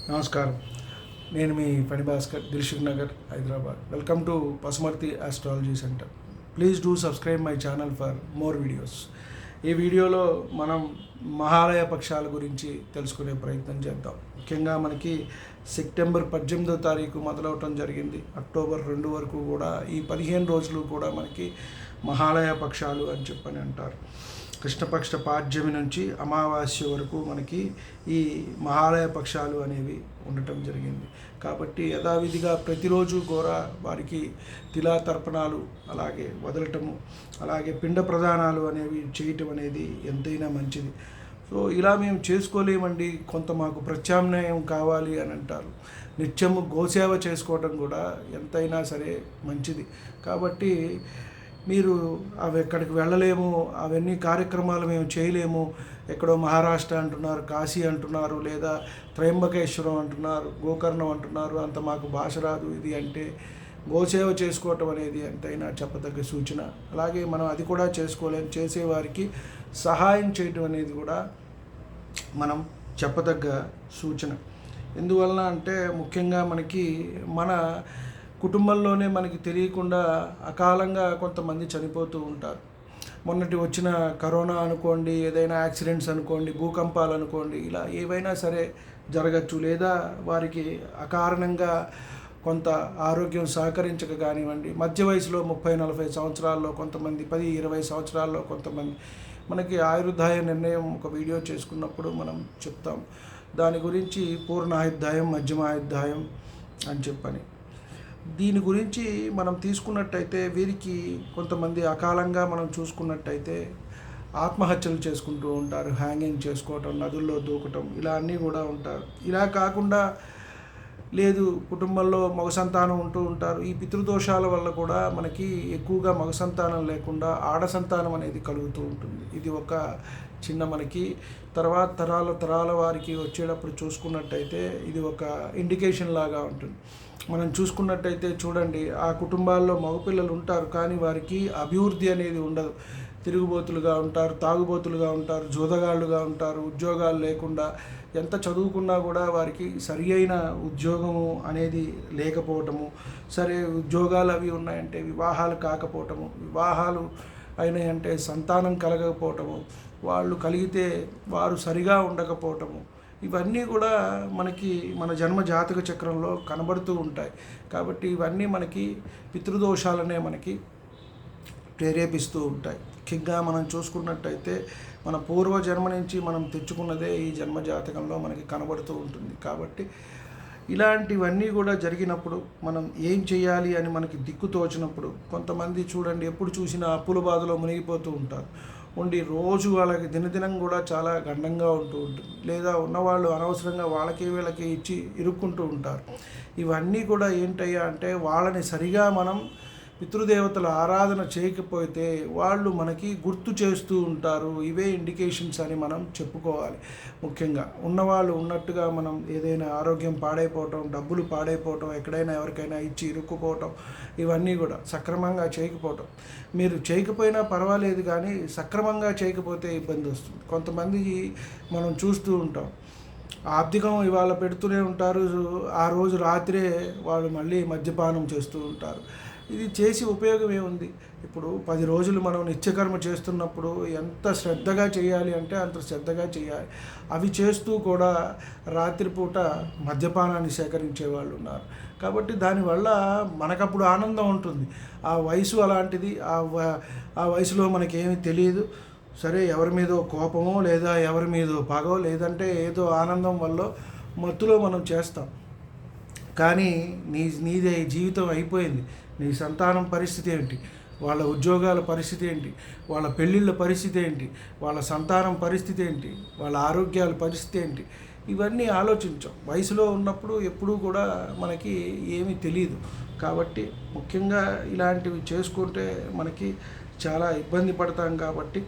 నమస్కారం. నేను మీ Phani Bhaskar, Dilsukhnagar, Hyderabad. Welcome to Pasumarthi astrology centre. Please do subscribe my channel for more videos. ఈ వీడియోలో మనం మహాలయ పక్షాల గురించి తెలుసుకునే ప్రయత్నం చేద్దాం. ముఖ్యంగా మనకి సెప్టెంబర్ 18వ తారీఖు మొదలవటం జరిగింది. అక్టోబర్ 2 వరకు కూడా ఈ 15 రోజులు కూడా మనకి మహాలయ పక్షాలు అని చెప్పని అంటారు. కృష్ణపక్ష పాడ్యమి నుంచి అమావాస్య వరకు మనకి ఈ మహాలయ పక్షాలు అనేవి ఉండటం జరిగింది. కాబట్టి యథావిధిగా ప్రతిరోజు కూడా వారికి తిలా తర్పణాలు అలాగే వదలటము, అలాగే పిండ ప్రదానాలు అనేవి చేయటం అనేది ఎంతైనా మంచిది. సో ఇలా మేము చేసుకోలేమండి, కొంత మాకు ప్రత్యామ్నాయం కావాలి అని అంటారు. నిత్యము గోసేవ చేసుకోవటం కూడా ఎంతైనా సరే మంచిది. కాబట్టి మీరు అవి ఎక్కడికి వెళ్ళలేము, అవన్నీ కార్యక్రమాలు మేము చేయలేము, ఎక్కడో మహారాష్ట్ర అంటున్నారు, కాశీ అంటున్నారు, లేదా త్రయంబకేశ్వరం అంటున్నారు, గోకర్ణం అంటున్నారు, అంత మాకు భాష రాదు ఇది అంటే గోసేవ చేసుకోవటం అనేది ఎంతైనా చెప్పదగ్గ సూచన. అలాగే మనం అది కూడా చేసుకోలేము, చేసేవారికి సహాయం చేయటం అనేది కూడా మనం చెప్పదగ్గ సూచన. ఎందువలన అంటే ముఖ్యంగా మనకి మన కుటుంబంలోనే మనకి తెలియకుండా అకాలంగా కొంతమంది చనిపోతూ ఉంటారు. మొన్నటి వచ్చిన కరోనా అనుకోండి, ఏదైనా యాక్సిడెంట్స్ అనుకోండి, భూకంపాలు అనుకోండి, ఇలా ఏవైనా సరే జరగచ్చు. లేదా వారికి అకారణంగా కొంత ఆరోగ్యం సహకరించక కానివ్వండి, మధ్య వయసులో 30-40 సంవత్సరాల్లో కొంతమంది, 10-20 సంవత్సరాల్లో కొంతమంది. మనకి ఆయుర్దాయ నిర్ణయం ఒక వీడియో చేసుకున్నప్పుడు మనం చెప్తాం దాని గురించి, పూర్ణాయుర్దాయం, మధ్యమాయుర్దాయం అని చెప్పని. దీని గురించి మనం తీసుకున్నట్టయితే వీరికి కొంతమంది అకాలంగా మనం చూసుకున్నట్టయితే ఆత్మహత్యలు చేసుకుంటూ ఉంటారు, హ్యాంగింగ్ చేసుకోవటం, నదుల్లో దూకటం, ఇలా అన్నీ కూడా ఉంటారు. ఇలా కాకుండా లేదు కుటుంబంలో మగ సంతానం ఉంటూ ఉంటారు. ఈ పితృదోషాల వల్ల కూడా మనకి ఎక్కువగా మగ సంతానం లేకుండా ఆడ సంతానం అనేది కలుగుతూ ఉంటుంది. ఇది ఒక చిన్న మనకి తర్వాత తరాల వారికి వచ్చేటప్పుడు చూసుకున్నట్టయితే ఇది ఒక ఇండికేషన్ లాగా ఉంటుంది. మనం చూసుకున్నట్టయితే చూడండి, ఆ కుటుంబాల్లో మగపిల్లలు ఉంటారు కానీ వారికి అభివృద్ధి అనేది ఉండదు. తిరుగుబోతులుగా ఉంటారు, తాగుబోతులుగా ఉంటారు, జూదగాళ్ళుగా ఉంటారు, ఉద్యోగాలు లేకుండా, ఎంత చదువుకున్నా కూడా వారికి సరి అయిన ఉద్యోగము అనేది లేకపోవటము, సరే ఉద్యోగాలు అవి ఉన్నాయంటే వివాహాలు కాకపోవటము, వివాహాలు అయినాయంటే సంతానం కలగకపోవటము, వాళ్ళు కలిగితే వారు సరిగా ఉండకపోవటము, ఇవన్నీ కూడా మనకి మన జన్మ జాతక చక్రంలో కనబడుతూ ఉంటాయి. కాబట్టి ఇవన్నీ మనకి పితృదోషాలనే మనకి ప్రేరేపిస్తూ ఉంటాయి. ముఖ్యంగా మనం చూసుకున్నట్టయితే మన పూర్వజన్మ నుంచి మనం తెచ్చుకున్నదే ఈ జన్మ జాతకంలో మనకి కనబడుతూ ఉంటుంది. కాబట్టి ఇలాంటివన్నీ కూడా జరిగినప్పుడు మనం ఏం చేయాలి అని మనకి దిక్కు తోచినప్పుడు, కొంతమంది చూడండి ఎప్పుడు చూసినా అప్పుల బాధలో మునిగిపోతూ ఉంటారు. ఉండి రోజు వాళ్ళకి దినదినం కూడా చాలా గండంగా ఉంటూ ఉంటుంది. లేదా ఉన్నవాళ్ళు అనవసరంగా వాళ్ళకి వీళ్ళకి ఇచ్చి ఇరుక్కుంటూ ఉంటారు. ఇవన్నీ కూడా ఏంటయ్యా అంటే వాళ్ళని సరిగా మనం పితృదేవతల ఆరాధన చేయకపోతే వాళ్ళు మనకి గుర్తు చేస్తూ ఉంటారు. ఇవే ఇండికేషన్స్ అని మనం చెప్పుకోవాలి. ముఖ్యంగా ఉన్నవాళ్ళు ఉన్నట్టుగా మనం ఏదైనా ఆరోగ్యం పాడైపోవటం, డబ్బులు పాడైపోవటం, ఎక్కడైనా ఎవరికైనా ఇచ్చి ఇరుక్కుపోవటం, ఇవన్నీ కూడా సక్రమంగా చేయకపోవటం. మీరు చేయకపోయినా పర్వాలేదు కానీ సక్రమంగా చేయకపోతే ఇబ్బంది వస్తుంది. కొంతమంది మనం చూస్తూ ఉంటాం, ఆర్థికం ఇవాళ పెడుతూనే ఉంటారు, ఆ రోజు రాత్రే వాళ్ళు మళ్ళీ మద్యపానం చేస్తూ ఉంటారు. ఇది చేసి ఉపయోగం ఏముంది? ఇప్పుడు 10 రోజులు మనం నిత్యకర్మ చేస్తున్నప్పుడు ఎంత శ్రద్ధగా చేయాలి అంటే అంత శ్రద్ధగా చేయాలి. అవి చేస్తూ కూడా రాత్రిపూట మద్యపానాన్ని సేకరించే వాళ్ళు ఉన్నారు. కాబట్టి దానివల్ల మనకప్పుడు ఆనందం ఉంటుంది. ఆ వయసు అలాంటిది, ఆ వయసులో మనకేమీ తెలియదు. సరే ఎవరి మీదో కోపమో లేదా ఎవరి మీదో పగో లేదంటే ఏదో ఆనందం వల్ల మత్తులో మనం చేస్తాం. కానీ నీదే జీవితం అయిపోయింది. నీ సంతానం పరిస్థితి ఏంటి, వాళ్ళ ఉద్యోగాల పరిస్థితి ఏంటి, వాళ్ళ పెళ్ళిళ్ళ పరిస్థితి ఏంటి, వాళ్ళ సంతానం పరిస్థితి ఏంటి, వాళ్ళ ఆరోగ్యాల పరిస్థితి ఏంటి, ఇవన్నీ ఆలోచించాం. వయసులో ఉన్నప్పుడు ఎప్పుడూ కూడా మనకి ఏమీ తెలియదు. కాబట్టి ముఖ్యంగా ఇలాంటివి చేసుకుంటే మనకి చాలా ఇబ్బంది పడతాం. కాబట్టి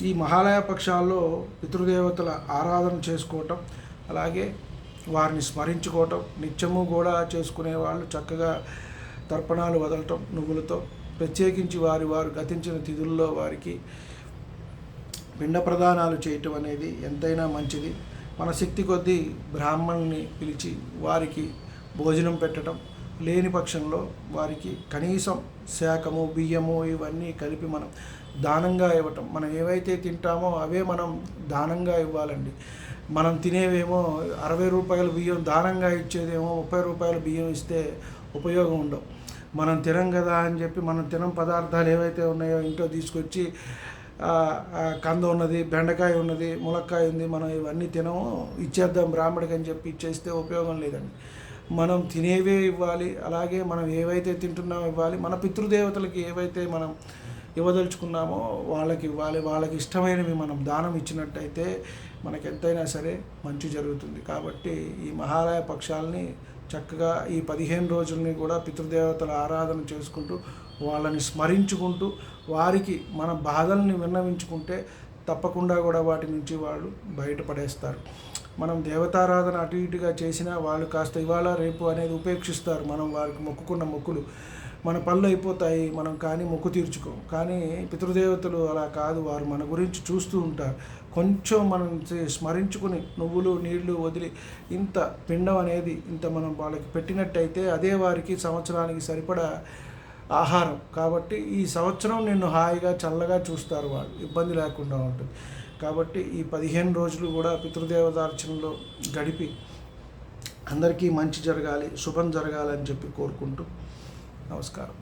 ఈ మహాలయ పక్షాల్లో పితృదేవతల ఆరాధన చేసుకోవటం, అలాగే వారిని స్మరించుకోవటం, నిత్యము కూడా చేసుకునే వాళ్ళు చక్కగా తర్పణాలు వదలటం నువ్వులతో, ప్రత్యేకించి వారు గతించిన తిథుల్లో వారికి పిండ ప్రదానాలు చేయటం అనేది ఎంతైనా మంచిది. మన శక్తి కొద్దీ బ్రాహ్మణుని పిలిచి వారికి భోజనం పెట్టడం, లేని పక్షంలో వారికి కనీసం శాకము బియ్యము ఇవన్నీ కలిపి మనం దానంగా ఇవ్వటం. మనం ఏవైతే తింటామో అవే మనం దానంగా ఇవ్వాలండి. మనం తినేవేమో 60 రూపాయల బియ్యం దానంగా ఇచ్చేదేమో 30 రూపాయల బియ్యం ఇస్తే ఉపయోగం ఉండవు. మనం తినం కదా అని చెప్పి మనం తినం పదార్థాలు ఏవైతే ఉన్నాయో ఇంట్లో తీసుకొచ్చి కంద ఉన్నది, బెండకాయ ఉన్నది, ములక్కాయ ఉంది, మనం ఇవన్నీ తినము, ఇచ్చేద్దాం బ్రాహ్మడికి అని చెప్పి ఇచ్చేస్తే ఉపయోగం లేదండి. మనం తినేవే ఇవ్వాలి. అలాగే మనం ఏవైతే తింటున్నామో ఇవ్వాలి. మన పితృదేవతలకి ఏవైతే మనం ఇవ్వదలుచుకున్నామో వాళ్ళకి ఇవ్వాలి. వాళ్ళకి ఇష్టమైనవి మనం దానం ఇచ్చినట్టయితే మనకి ఎంతైనా సరే మంచి జరుగుతుంది. కాబట్టి ఈ మహాలయ పక్షాలని చక్కగా ఈ 15 రోజుల్ని కూడా పితృదేవతల ఆరాధన చేసుకుంటూ వాళ్ళని స్మరించుకుంటూ వారికి మన బాధల్ని విన్నవించుకుంటే తప్పకుండా కూడా వాటి నుంచి వాళ్ళు బయటపడేస్తారు. మనం దేవతారాధన అటు ఇటుగా చేసినా వాళ్ళు కాస్త ఇవాళ రేపు అనేది ఉపేక్షిస్తారు. మనం వారికి మొక్కుకున్న మొక్కులు మన పనులు అయిపోతాయి, మనం కానీ మొక్కు తీర్చుకోం. కానీ పితృదేవతలు అలా కాదు, వారు మన గురించి చూస్తూ ఉంటారు. కొంచెం మనం స్మరించుకుని నువ్వులు నీళ్లు వదిలి ఇంత పిండం అనేది ఇంత మనం వాళ్ళకి పెట్టినట్టయితే అదే వారికి సంవత్సరానికి సరిపడా ఆహారం. కాబట్టి ఈ సంవత్సరం నిన్ను హాయిగా చల్లగా చూస్తారు, వాళ్ళు ఇబ్బంది లేకుండా ఉంటుంది. కాబట్టి ఈ 15 రోజులు కూడా పితృదేవతార్చనలో గడిపి అందరికీ మంచి జరగాలి, శుభం జరగాలని చెప్పి కోరుకుంటూ నమస్కారం.